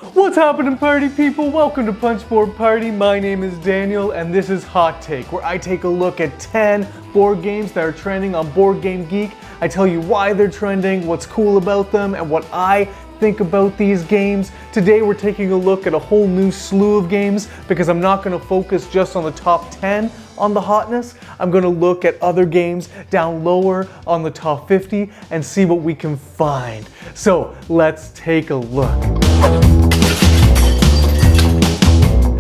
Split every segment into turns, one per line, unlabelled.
What's happening, party people? Welcome to Punchboard Party. My name is Daniel and this is Hot Take, where I take a look at 10 board games that are trending on Board Game Geek. I tell you why they're trending, what's cool about them, and what I think about these games. Today we're taking a look at a whole new slew of games because I'm not going to focus just on the top 10 on the hotness. I'm going to look at other games down lower on the top 50 and see what we can find. So let's take a look.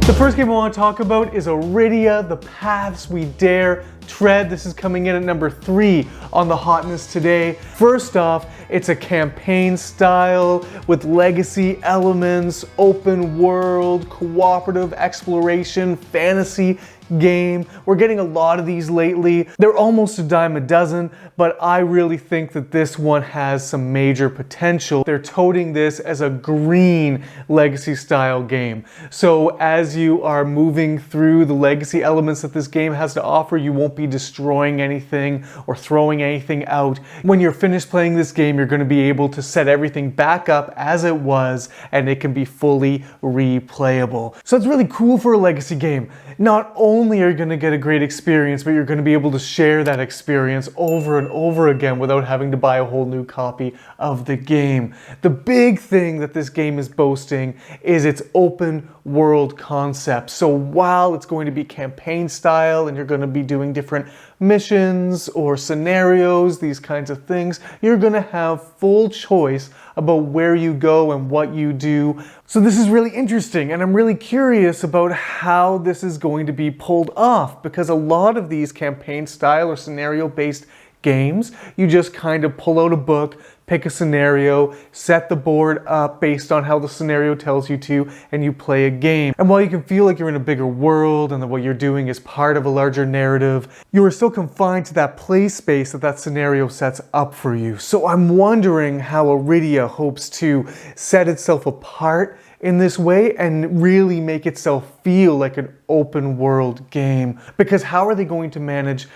The first game I want to talk about is Arydia, The Paths We Dare Tread. This is coming in at number 3 on the hotness today. First off, it's a campaign style with legacy elements, open world, cooperative exploration, fantasy game. We're getting a lot of these lately. They're almost a dime a dozen, but I really think that this one has some major potential. They're toting this as a green legacy style game. So as you are moving through the legacy elements that this game has to offer, you won't be destroying anything or throwing anything out. When you're finished playing this game, you're going to be able to set everything back up as it was, and it can be fully replayable. So it's really cool for a legacy game. Not only are you going to get a great experience, but you're going to be able to share that experience over and over again without having to buy a whole new copy of the game. The big thing that this game is boasting is its open world concept. So while it's going to be campaign style and you're going to be doing different missions or scenarios, these kinds of things, you're going to have full choice about where you go and what you do. So this is really interesting, and I'm really curious about how this is going to be pulled off, because a lot of these campaign style or scenario based games, you just kind of pull out a book, pick a scenario, set the board up based on how the scenario tells you to, and you play a game. And while you can feel like you're in a bigger world and that what you're doing is part of a larger narrative, you are still confined to that play space that that scenario sets up for you. So I'm wondering how Arydia hopes to set itself apart in this way and really make itself feel like an open world game. Because how are they going to manage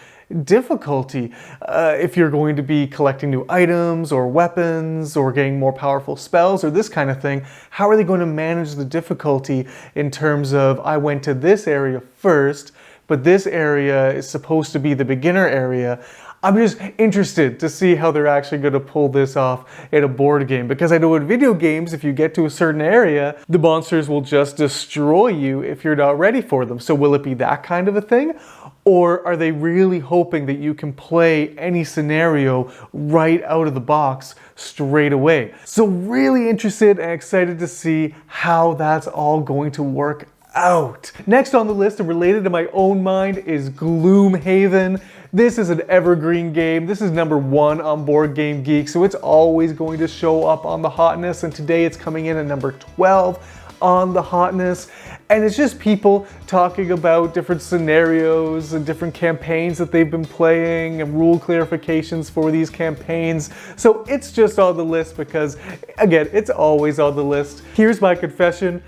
difficulty if you're going to be collecting new items or weapons or getting more powerful spells or this kind of thing? How are they going to manage the difficulty in terms of, I went to this area first, but this area is supposed to be the beginner area? I'm just interested to see how they're actually going to pull this off in a board game, because I know in video games, if you get to a certain area, the monsters will just destroy you if you're not ready for them. So will it be that kind of a thing? Or are they really hoping that you can play any scenario right out of the box straight away? So really interested and excited to see how that's all going to work out. Next on the list, and related to my own mind, is Gloomhaven. This is an evergreen game. This is number 1 on Board Game Geek, so it's always going to show up on the hotness, and today it's coming in at number 12 on the hotness. And it's just people talking about different scenarios and different campaigns that they've been playing and rule clarifications for these campaigns. So it's just on the list because, again, it's always on the list. Here's my confession.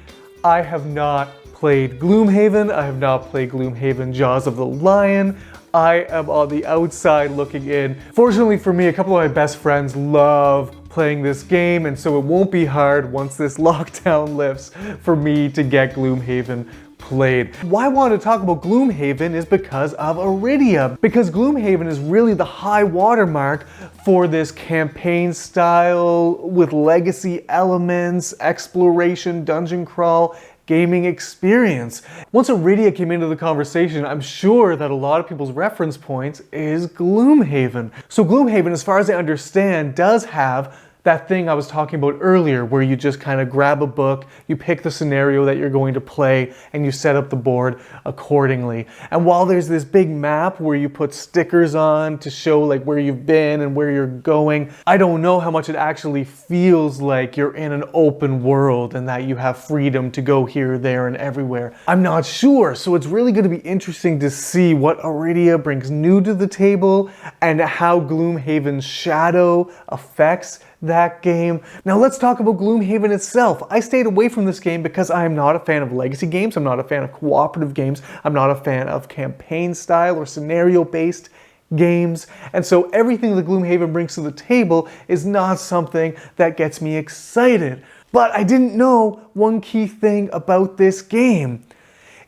I have not played Gloomhaven. I have not played Gloomhaven Jaws of the Lion. I am on the outside looking in. Fortunately for me, a couple of my best friends love playing this game, and so it won't be hard once this lockdown lifts for me to get Gloomhaven played. Why I want to talk about Gloomhaven is because of Arydia, because Gloomhaven is really the high watermark for this campaign style with legacy elements, exploration, dungeon crawl, gaming experience. Once Arydia came into the conversation, I'm sure that a lot of people's reference points is Gloomhaven. So Gloomhaven, as far as I understand, does have that thing I was talking about earlier, where you just kind of grab a book, you pick the scenario that you're going to play, and you set up the board accordingly. And while there's this big map where you put stickers on to show like where you've been and where you're going, I don't know how much it actually feels like you're in an open world and that you have freedom to go here, there, and everywhere. I'm not sure, so it's really going to be interesting to see what Arydia brings new to the table and how Gloomhaven's shadow affects that game. Now let's talk about Gloomhaven itself. I stayed away from this game because I am not a fan of legacy games, I'm not a fan of cooperative games, I'm not a fan of campaign style or scenario based games, and so everything that Gloomhaven brings to the table is not something that gets me excited. But I didn't know one key thing about this game.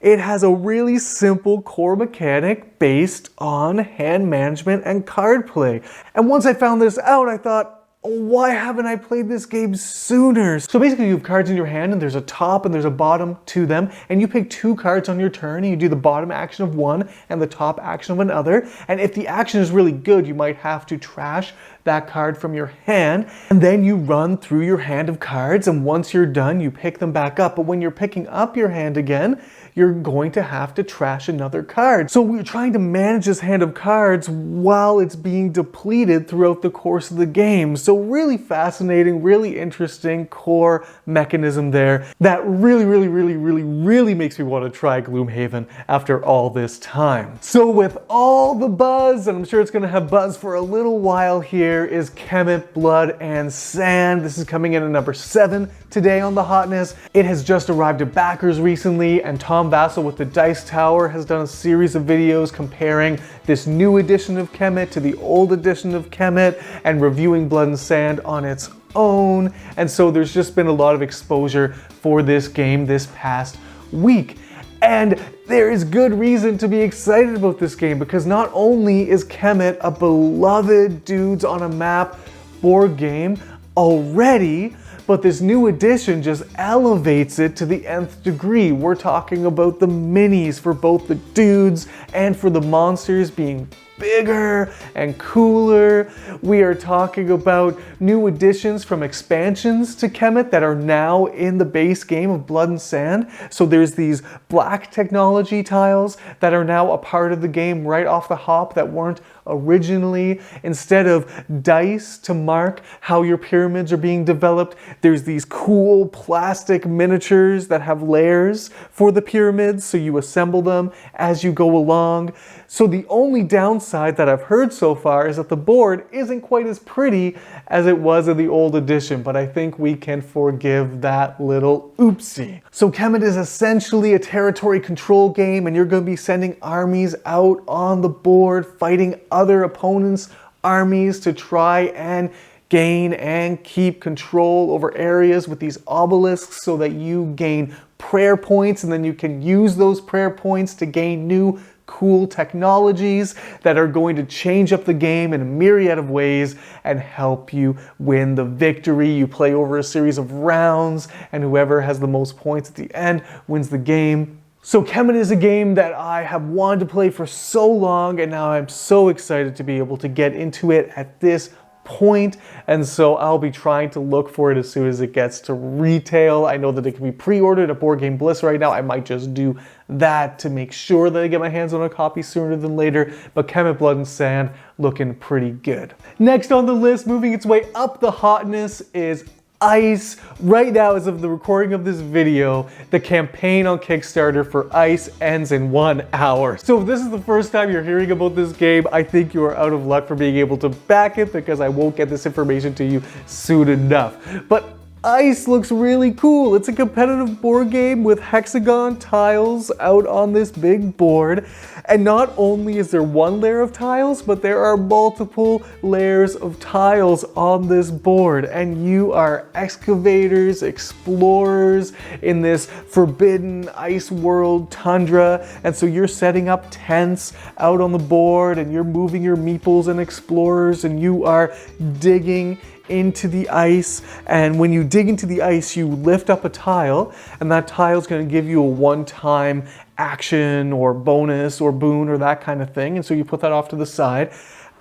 It has a really simple core mechanic based on hand management and card play. And once I found this out, I thought, why haven't I played this game sooner? So basically you have cards in your hand and there's a top and there's a bottom to them, and you pick 2 cards on your turn and you do the bottom action of one and the top action of another. And if the action is really good, you might have to trash that card from your hand, and then you run through your hand of cards, and once you're done, you pick them back up. But when you're picking up your hand again, you're going to have to trash another card. So we're trying to manage this hand of cards while it's being depleted throughout the course of the game. So really fascinating, really interesting core mechanism there that really makes me want to try Gloomhaven after all this time. So with all the buzz, and I'm sure it's going to have buzz for a little while here, is Kemet, Blood and Sand. This is coming in at number 7 today on the hotness. It has just arrived at backers recently, and Tom Vassell with the Dice Tower has done a series of videos comparing this new edition of Kemet to the old edition of Kemet and reviewing Blood and Sand on its own. And so there's just been a lot of exposure for this game this past week. And there is good reason to be excited about this game, because not only is Kemet a beloved dudes on a map board game already, but this new edition just elevates it to the nth degree. We're talking about the minis for both the dudes and for the monsters being bigger and cooler. We are talking about new additions from expansions to Kemet that are now in the base game of Blood and Sand. So there's these black technology tiles that are now a part of the game right off the hop that weren't originally. Instead of dice to mark how your pyramids are being developed, there's these cool plastic miniatures that have layers for the pyramids, so you assemble them as you go along. So the only downside that I've heard so far is that the board isn't quite as pretty as it was in the old edition, but I think we can forgive that little oopsie. So Kemet is essentially a territory control game, and you're going to be sending armies out on the board, fighting other opponents' armies to try and gain and keep control over areas with these obelisks so that you gain prayer points, and then you can use those prayer points to gain new cool technologies that are going to change up the game in a myriad of ways and help you win the victory. You play over a series of rounds, and whoever has the most points at the end wins the game. So Kemet is a game that I have wanted to play for so long, and now I'm so excited to be able to get into it at this point, and so I'll be trying to look for it as soon as it gets to retail. I know that it can be pre-ordered at Board Game Bliss right now. I might just do that to make sure that I get my hands on a copy sooner than later, but Kemet, Blood and Sand looking pretty good. Next on the list, moving its way up the hotness, is Ice. Right now, as of the recording of this video, the campaign on Kickstarter for Ice ends in 1 hour. So if this is the first time you're hearing about this game, I think you are out of luck for being able to back it, because I won't get this information to you soon enough. But Ice looks really cool. It's a competitive board game with hexagon tiles out on this big board. And not only is there one layer of tiles, but there are multiple layers of tiles on this board. And you are excavators, explorers in this forbidden ice world tundra. And so you're setting up tents out on the board, and you're moving your meeples and explorers, and you are digging into the ice. And when you dig into the ice, you lift up a tile, and that tile is going to give you a one-time action or bonus or boon or that kind of thing. And so you put that off to the side,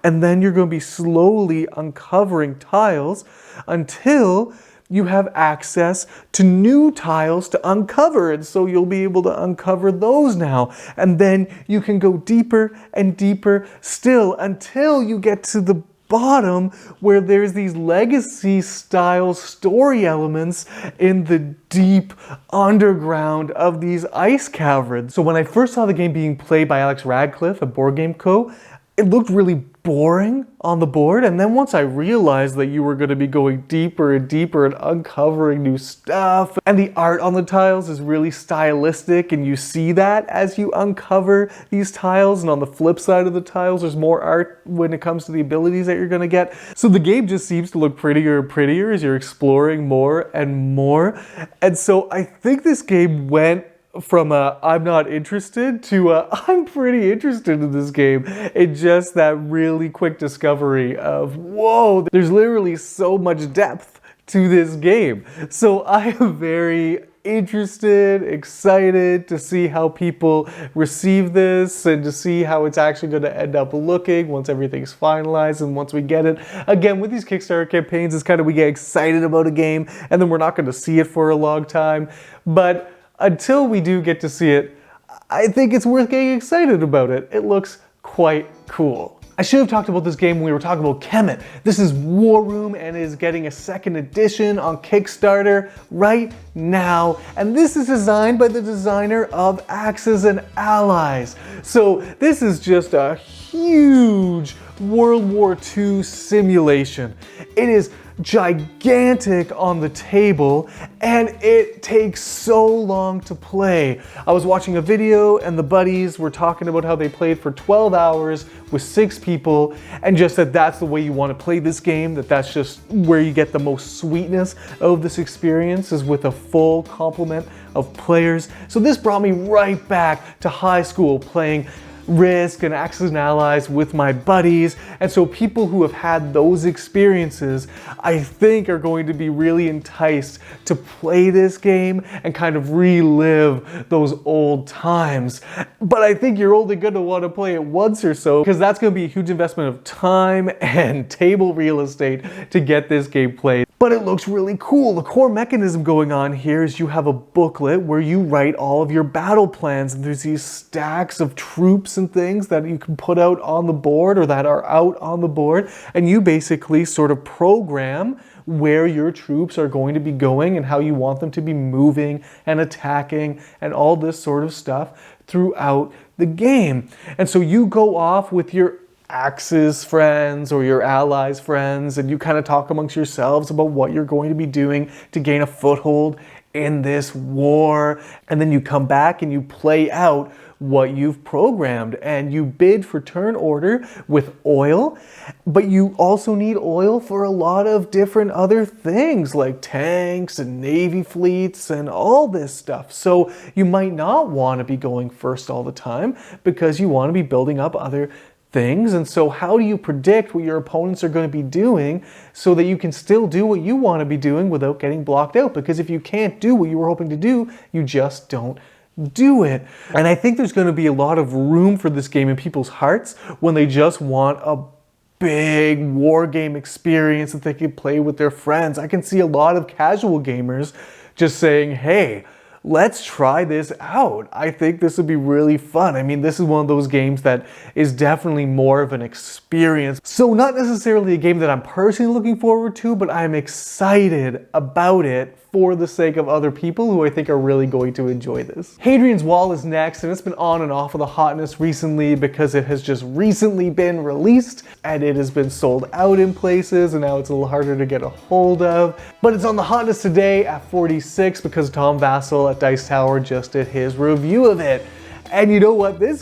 and then you're going to be slowly uncovering tiles until you have access to new tiles to uncover. And so you'll be able to uncover those now. And then you can go deeper and deeper still until you get to the bottom, where there's these legacy style story elements in the deep underground of these ice caverns. So when I first saw the game being played by Alex Radcliffe at Board Game Co., it looked really boring on the board, and then once I realized that you were going to be going deeper and deeper and uncovering new stuff, and the art on the tiles is really stylistic, and you see that as you uncover these tiles, and on the flip side of the tiles there's more art when it comes to the abilities that you're going to get. So the game just seems to look prettier and prettier as you're exploring more and more. And so I think this game went from I'm not interested to I'm pretty interested in this game. It's just that really quick discovery of, whoa, there's literally so much depth to this game. So I am very interested, excited to see how people receive this and to see how it's actually going to end up looking once everything's finalized and once we get it. Again, with these Kickstarter campaigns, it's kind of, we get excited about a game and then we're not going to see it for a long time. But until we do get to see it, I think it's worth getting excited about it. It looks quite cool. I should have talked about this game when we were talking about Kemet. This is War Room and is getting a second edition on Kickstarter right now. And this is designed by the designer of Axes and Allies. So this is just a huge World War II simulation. It is gigantic on the table and it takes so long to play. I was watching a video and the buddies were talking about how they played for 12 hours with 6 people and just that that's the way you want to play this game, that's just where you get the most sweetness of this experience, is with a full complement of players. So this brought me right back to high school playing Risk and Axes and Allies with my buddies, and so people who have had those experiences I think are going to be really enticed to play this game and kind of relive those old times. But I think you're only going to want to play it once or so, because that's going to be a huge investment of time and table real estate to get this game played. But it looks really cool. The core mechanism going on here is you have a booklet where you write all of your battle plans, and there's these stacks of troops and things that you can put out on the board or that are out on the board, and you basically sort of program where your troops are going to be going and how you want them to be moving and attacking and all this sort of stuff throughout the game. And so you go off with your Axes friends or your allies friends and you kind of talk amongst yourselves about what you're going to be doing to gain a foothold in this war, and then you come back and you play out what you've programmed, and you bid for turn order with oil, but you also need oil for a lot of different other things like tanks and navy fleets and all this stuff. So you might not want to be going first all the time because you want to be building up other things. And so how do you predict what your opponents are going to be doing so that you can still do what you want to be doing without getting blocked out? Because if you can't do what you were hoping to do, you just don't do it. And I think there's going to be a lot of room for this game in people's hearts when they just want a big war game experience that they can play with their friends. I can see a lot of casual gamers just saying, hey, let's try this out. I think this would be really fun. I mean, this is one of those games that is definitely more of an experience. So not necessarily a game that I'm personally looking forward to, but I'm excited about it for the sake of other people who I think are really going to enjoy this. Hadrians Wall is next, and it's been on and off of the hotness recently because it has just recently been released and it has been sold out in places, and now it's a little harder to get a hold of. But it's on the hotness today at 46 because Tom Vassell at Dice Tower just did his review of it. And you know what? This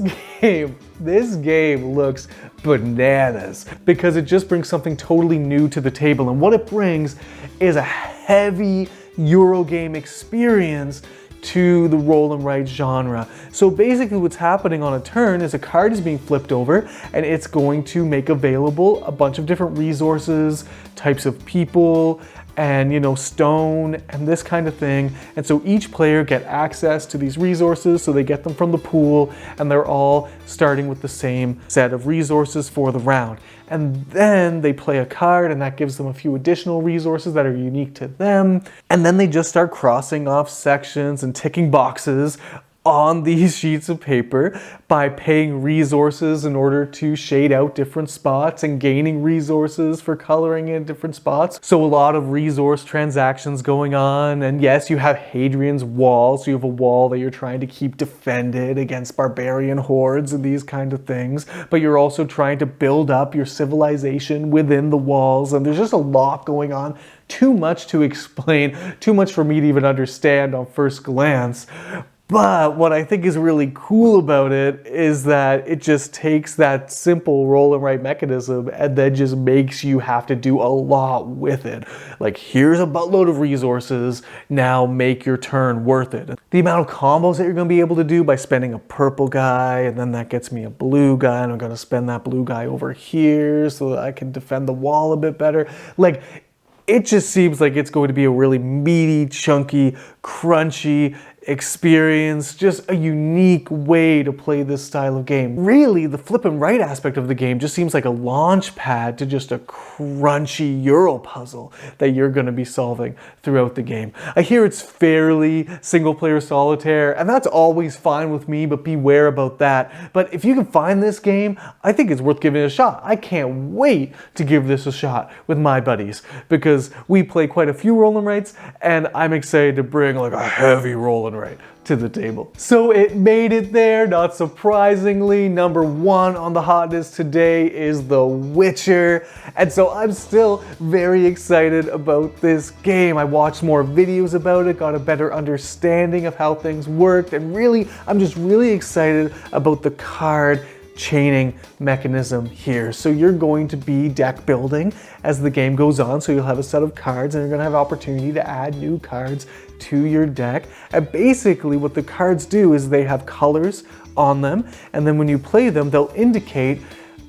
game looks bananas because it just brings something totally new to the table. And what it brings is a heavy Eurogame experience to the roll and write genre. So basically what's happening on a turn is a card is being flipped over and it's going to make available a bunch of different resources, types of people, and stone and this kind of thing. And so each player get access to these resources, so they get them from the pool, and they're all starting with the same set of resources for the round. And then they play a card, and that gives them a few additional resources that are unique to them. And then they just start crossing off sections and ticking boxes on these sheets of paper by paying resources in order to shade out different spots and gaining resources for coloring in different spots. So a lot of resource transactions going on. And yes, you have Hadrian's Wall, so you have a wall that you're trying to keep defended against barbarian hordes and these kind of things, but you're also trying to build up your civilization within the walls, and there's just a lot going on. Too much to explain, too much for me to even understand on first glance. But what I think is really cool about it is that it just takes that simple roll and write mechanism and then just makes you have to do a lot with it. Like, here's a buttload of resources, now make your turn worth it. The amount of combos that you're going to be able to do by spending a purple guy, and then that gets me a blue guy, and I'm going to spend that blue guy over here so that I can defend the wall a bit better. Like, it just seems like it's going to be a really meaty, chunky, crunchy experience, just a unique way to play this style of game. Really, the flip and write aspect of the game just seems like a launch pad to just a crunchy Euro puzzle that you're going to be solving throughout the game. I hear it's fairly single-player solitaire, and that's always fine with me, but beware about that. But if you can find this game, I think it's worth giving it a shot. I can't wait to give this a shot with my buddies, because we play quite a few roll and writes, and I'm excited to bring like a heavy roll and write to the table. So it made it there, not surprisingly. Number 1 on the hotness today is The Witcher. And so I'm still very excited about this game. I watched more videos about it, got a better understanding of how things worked, and really, I'm just really excited about the card chaining mechanism here. So you're going to be deck building as the game goes on, so you'll have a set of cards and you're going to have opportunity to add new cards to your deck. And basically what the cards do is they have colors on them, and then when you play them, they'll indicate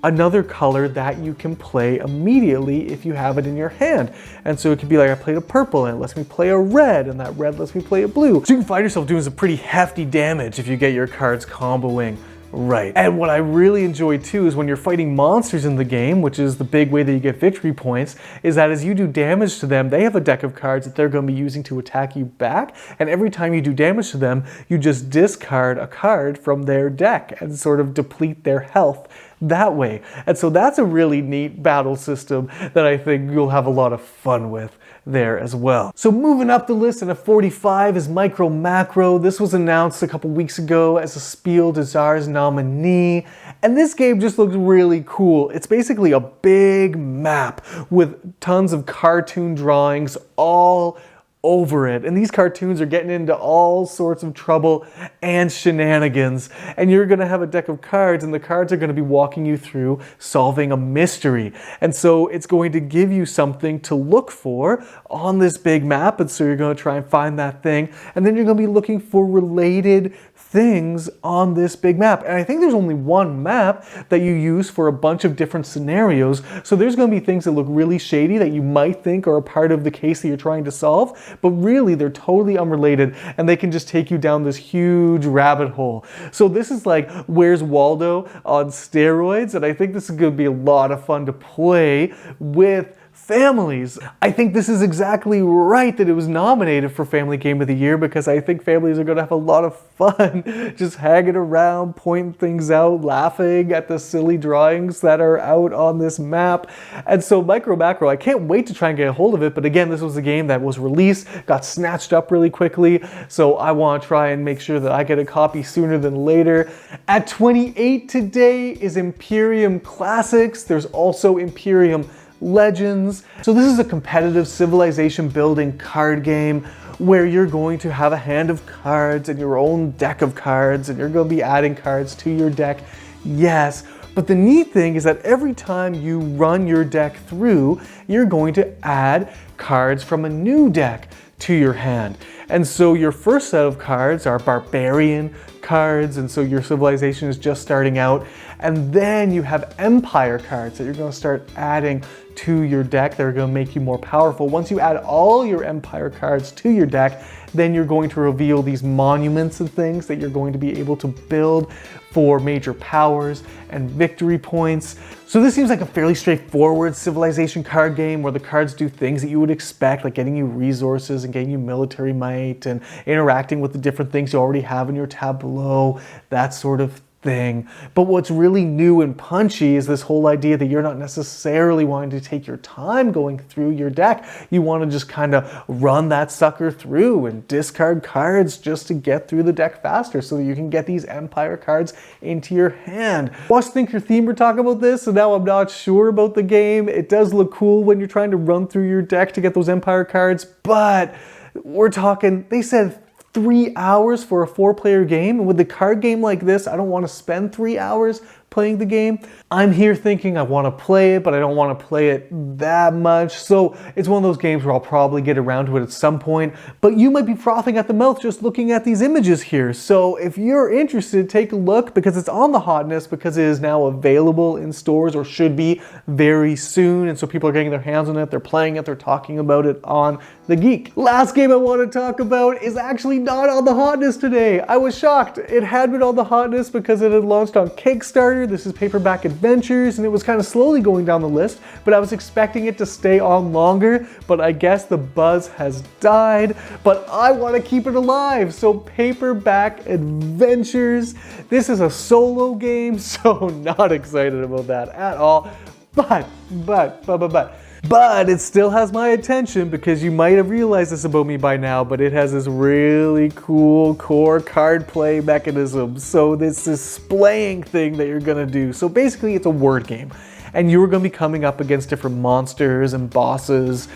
another color that you can play immediately if you have it in your hand. And so it could be like, I played a purple and it lets me play a red, and that red lets me play a blue. So you can find yourself doing some pretty hefty damage if you get your cards comboing right. And what I really enjoy too is when you're fighting monsters in the game, which is the big way that you get victory points, is that as you do damage to them, they have a deck of cards that they're going to be using to attack you back. And every time you do damage to them, you just discard a card from their deck and sort of deplete their health that way. And so that's a really neat battle system that I think you'll have a lot of fun with there as well. So moving up the list in at 45 is Micro Macro. This was announced a couple weeks ago as a Spiel des Jahres nominee, and this game just looks really cool. It's basically a big map with tons of cartoon drawings all over it, and these cartoons are getting into all sorts of trouble and shenanigans, and you're going to have a deck of cards, and the cards are going to be walking you through solving a mystery. And so it's going to give you something to look for on this big map, and so you're going to try and find that thing, and then you're going to be looking for related things on this big map. And I think there's only one map that you use for a bunch of different scenarios, so there's going to be things that look really shady that you might think are a part of the case that you're trying to solve, but really they're totally unrelated, and they can just take you down this huge rabbit hole. So this is like Where's Waldo on steroids, and I think this is going to be a lot of fun to play with families. I think this is exactly right that it was nominated for Family Game of the Year, because I think families are going to have a lot of fun just hanging around, pointing things out, laughing at the silly drawings that are out on this map. And so Micro Macro, I can't wait to try and get a hold of it, but again, this was a game that was released, got snatched up really quickly, so I want to try and make sure that I get a copy sooner than later. At 28 today is Imperium Classics. There's also Imperium Legends. So this is a competitive civilization building card game where you're going to have a hand of cards and your own deck of cards, and you're going to be adding cards to your deck. Yes, but the neat thing is that every time you run your deck through, you're going to add cards from a new deck to your hand. And so your first set of cards are barbarian cards, and so your civilization is just starting out. And then you have empire cards that you're going to start adding to your deck that are going to make you more powerful. Once you add all your empire cards to your deck, then you're going to reveal these monuments and things that you're going to be able to build for major powers and victory points. So this seems like a fairly straightforward civilization card game where the cards do things that you would expect, like getting you resources and getting you military might night and interacting with the different things you already have in your tableau, that sort of thing. But what's really new and punchy is this whole idea that you're not necessarily wanting to take your time going through your deck. You want to just kind of run that sucker through and discard cards just to get through the deck faster so that you can get these Empire cards into your hand. Watch Think Your Theme or talk about this, so now I'm not sure about the game. It does look cool when you're trying to run through your deck to get those Empire cards, but we're talking, they said 3 hours for a 4-player game. And with a card game like this, I don't want to spend 3 hours playing the game. I'm here thinking I want to play it, but I don't want to play it that much. So it's one of those games where I'll probably get around to it at some point, but you might be frothing at the mouth just looking at these images here. So if you're interested, take a look, because it's on the hotness, because it is now available in stores, or should be very soon. And so people are getting their hands on it, they're playing it, they're talking about it on The Geek. Last game I want to talk about is actually not on the hotness today. I was shocked. It had been on the hotness because it had launched on Kickstarter. This is Paperback Adventures, and it was kind of slowly going down the list, but I was expecting it to stay on longer, but I guess the buzz has died, but I want to keep it alive. So Paperback Adventures. This is a solo game, so not excited about that at all. But it still has my attention, because you might have realized this about me by now, but it has this really cool core card play mechanism. So this displaying thing that you're gonna do. So basically it's a word game, and you are gonna be coming up against different monsters and bosses,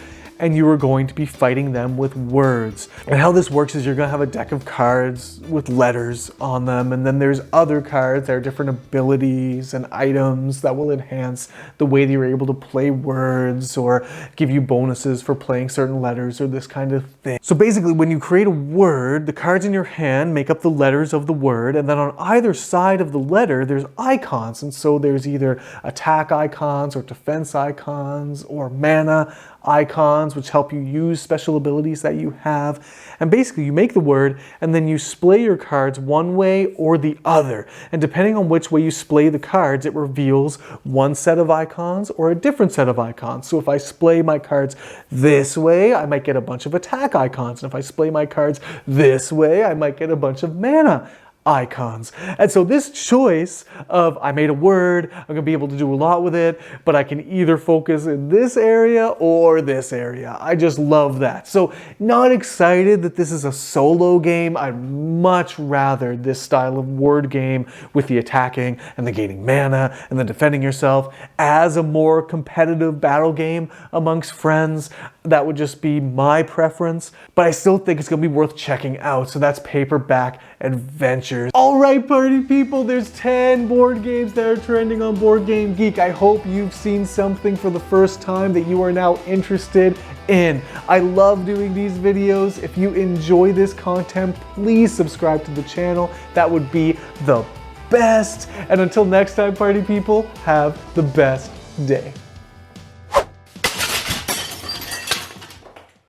and you are going to be fighting them with words. And how this works is you're gonna have a deck of cards with letters on them, and then there's other cards that are different abilities and items that will enhance the way that you're able to play words, or give you bonuses for playing certain letters, or this kind of thing. So basically, when you create a word, the cards in your hand make up the letters of the word, and then on either side of the letter, there's icons. And so there's either attack icons, or defense icons, or mana icons, which help you use special abilities that you have. And basically you make the word, and then you splay your cards one way or the other. And depending on which way you splay the cards, it reveals one set of icons or a different set of icons. So if I splay my cards this way, I might get a bunch of attack icons. And if I splay my cards this way, I might get a bunch of mana icons. And so this choice of, I made a word, I'm gonna be able to do a lot with it, but I can either focus in this area or this area. I just love that. So not excited that this is a solo game. I'd much rather this style of word game with the attacking and the gaining mana and then defending yourself as a more competitive battle game amongst friends. That would just be my preference, but I still think it's gonna be worth checking out. So that's Paperback Adventures. All right, party people, there's 10 board games that are trending on Board Game Geek. I hope you've seen something for the first time that you are now interested in. I love doing these videos. If you enjoy this content, please subscribe to the channel. That would be the best. And until next time, party people, have the best day.